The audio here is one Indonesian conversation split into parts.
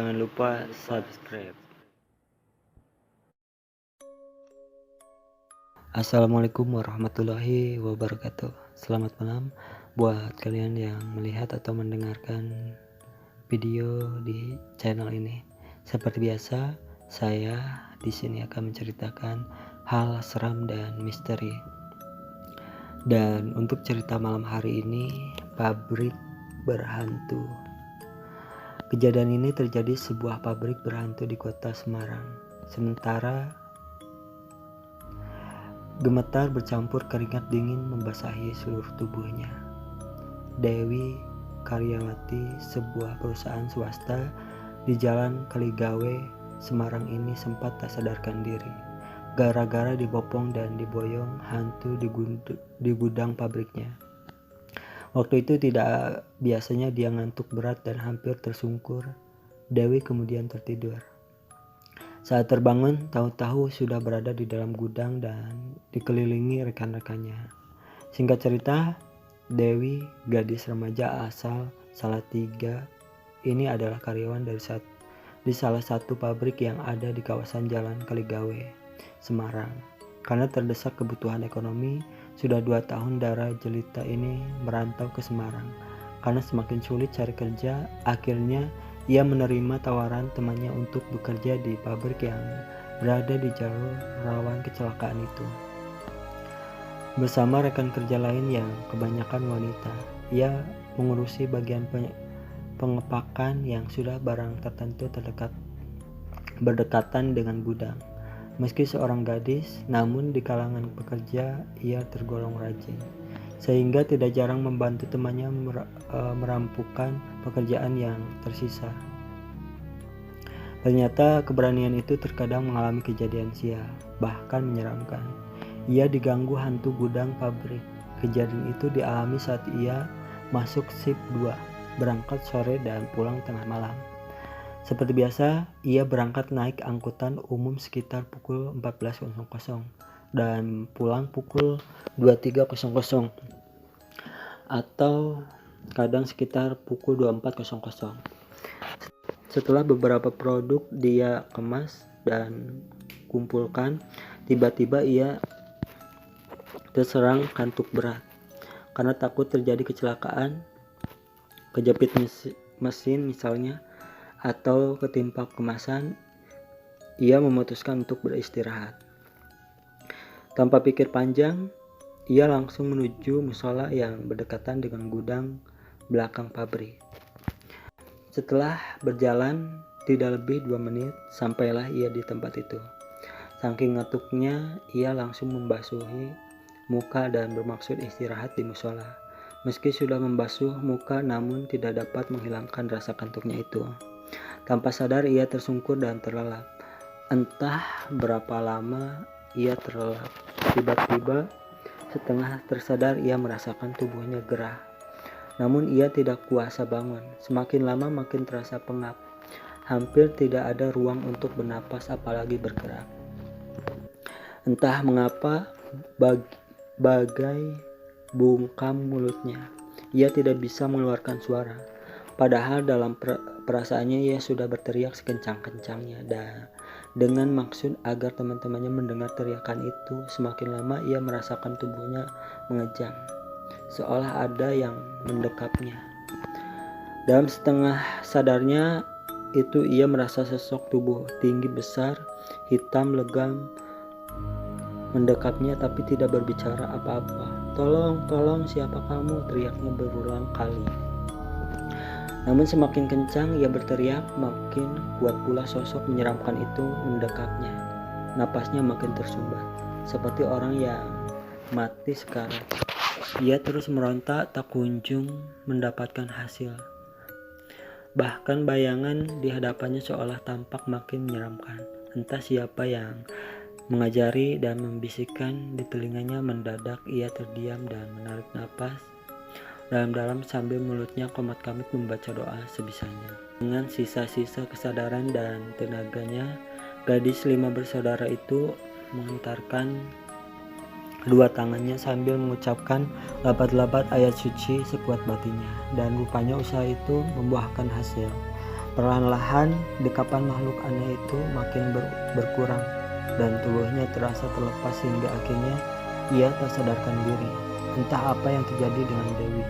Jangan lupa subscribe. Assalamualaikum warahmatullahi wabarakatuh. Selamat malam buat kalian yang melihat atau mendengarkan video di channel ini. Seperti biasa, saya di sini akan menceritakan hal seram dan misteri. Dan untuk cerita malam hari ini, pabrik berhantu. Kejadian ini terjadi sebuah pabrik berhantu di kota Semarang. Sementara gemetar bercampur keringat dingin membasahi seluruh tubuhnya. Dewi karyawati sebuah perusahaan swasta di Jalan Kaligawe, Semarang ini sempat tak sadarkan diri gara-gara dibopong dan diboyong hantu di gudang pabriknya. Waktu itu tidak biasanya dia ngantuk berat dan hampir tersungkur. Dewi kemudian tertidur. Saat terbangun, tahu-tahu sudah berada di dalam gudang dan dikelilingi rekan-rekannya. Singkat cerita, Dewi, gadis remaja asal Salatiga, ini adalah karyawan di salah satu pabrik yang ada di kawasan Jalan Kaligawe, Semarang. Karena terdesak kebutuhan ekonomi, sudah 2 tahun Dara jelita ini merantau ke Semarang. Karena semakin sulit cari kerja, akhirnya ia menerima tawaran temannya untuk bekerja di pabrik yang berada di jalur rawan kecelakaan itu. Bersama rekan kerja lain yang kebanyakan wanita, ia mengurusi bagian pengepakan yang sudah barang tertentu berdekatan dengan gudang. Meski seorang gadis, namun di kalangan pekerja ia tergolong rajin, sehingga tidak jarang membantu temannya merampukan pekerjaan yang tersisa. Ternyata keberanian itu terkadang mengalami kejadian sial, bahkan menyeramkan. Ia diganggu hantu gudang pabrik. Kejadian itu dialami saat ia masuk shift 2, berangkat sore dan pulang tengah malam. Seperti biasa, ia berangkat naik angkutan umum sekitar pukul 14.00 dan pulang pukul 23.00 atau kadang sekitar pukul 24.00. Setelah beberapa produk dia kemas dan kumpulkan, tiba-tiba ia terserang kantuk berat. Karena takut terjadi kecelakaan, kejepit mesin misalnya, atau ketimpa kemasan, ia memutuskan untuk beristirahat. Tanpa pikir panjang, ia langsung menuju musola yang berdekatan dengan gudang belakang pabrik. Setelah berjalan tidak lebih 2 menit, sampailah ia di tempat itu. Saking ngantuknya, ia langsung membasuhi muka dan bermaksud istirahat di musola. Meski sudah membasuh muka, namun tidak dapat menghilangkan rasa kantuknya itu. Tanpa sadar ia tersungkur dan terlelap. Entah berapa lama ia terlelap. Tiba-tiba setengah tersadar ia merasakan tubuhnya gerah. Namun ia tidak kuasa bangun. Semakin lama makin terasa pengap. Hampir tidak ada ruang untuk bernapas apalagi bergerak. Entah mengapa bagai bungkam mulutnya. Ia tidak bisa mengeluarkan suara. Padahal dalam perasaannya ia sudah berteriak sekencang-kencangnya dengan maksud agar teman-temannya mendengar teriakan itu. Semakin lama ia merasakan tubuhnya mengejang, seolah ada yang mendekapnya. Dalam setengah sadarnya itu ia merasa sosok tubuh tinggi besar, hitam legam mendekapnya tapi tidak berbicara apa-apa. "Tolong, tolong, siapa kamu?" teriaknya berulang kali. Namun semakin kencang ia berteriak, makin kuat pula sosok menyeramkan itu mendekapnya. Napasnya makin tersumbat, seperti orang yang mati sekarat. Ia terus meronta tak kunjung mendapatkan hasil. Bahkan bayangan di hadapannya seolah tampak makin menyeramkan. Entah siapa yang mengajari dan membisikkan di telinganya. Mendadak ia terdiam dan menarik napas dalam-dalam sambil mulutnya komat-kamit membaca doa sebisanya. Dengan sisa-sisa kesadaran dan tenaganya, gadis 5 bersaudara itu menghentarkan kedua tangannya sambil mengucapkan labat-labat ayat suci sekuat batinnya. Dan rupanya usaha itu membuahkan hasil. Perlahan-lahan dekapan makhluk aneh itu makin berkurang dan tubuhnya terasa terlepas hingga akhirnya ia tak sadarkan diri. Entah apa yang terjadi dengan Dewi.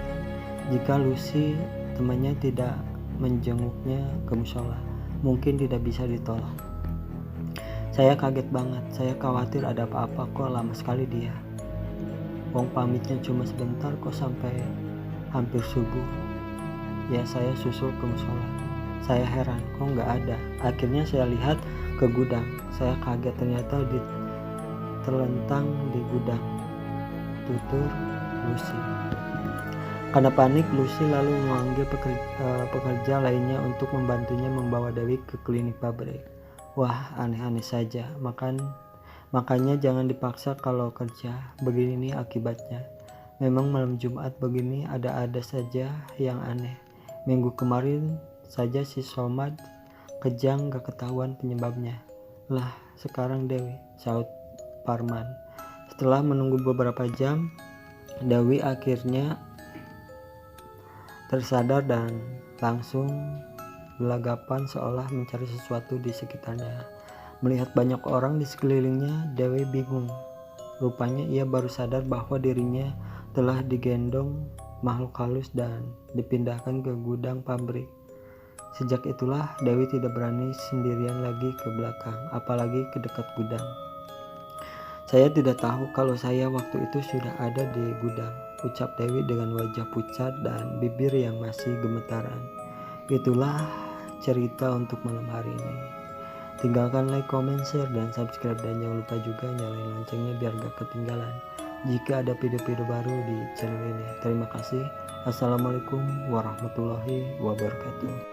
Jika Lucy temannya tidak menjenguknya ke musola, mungkin tidak bisa ditolong. Saya kaget banget, saya khawatir ada apa-apa, kok lama sekali dia. Wong pamitnya cuma sebentar kok sampai hampir subuh. Ya saya susul ke musola. Saya heran, kok nggak ada. Akhirnya saya lihat ke gudang. Saya kaget, ternyata terlentang di gudang. Tutur Lucy. Karena panik, Lucy lalu memanggil pekerja lainnya untuk membantunya membawa Dewi ke klinik pabrik. Wah, aneh-aneh saja. Makanya jangan dipaksa kalau kerja. Begini nih akibatnya. Memang malam Jumat begini ada-ada saja yang aneh. Minggu kemarin saja si Somad kejang gak ketahuan penyebabnya. Lah, sekarang Dewi, saut Parman. Setelah menunggu beberapa jam, Dewi akhirnya tersadar dan langsung gelagapan seolah mencari sesuatu di sekitarnya. Melihat banyak orang di sekelilingnya, Dewi bingung. Rupanya ia baru sadar bahwa dirinya telah digendong makhluk halus dan dipindahkan ke gudang pabrik. Sejak itulah Dewi tidak berani sendirian lagi ke belakang, apalagi ke dekat gudang. Saya tidak tahu kalau saya waktu itu sudah ada di gudang, ucap Dewi dengan wajah pucat dan bibir yang masih gemetaran. Itulah cerita untuk malam hari ini. Tinggalkan like, comment, share, dan subscribe, dan jangan lupa juga nyalain loncengnya biar gak ketinggalan jika ada video-video baru di channel ini. Terima kasih. Assalamualaikum warahmatullahi wabarakatuh.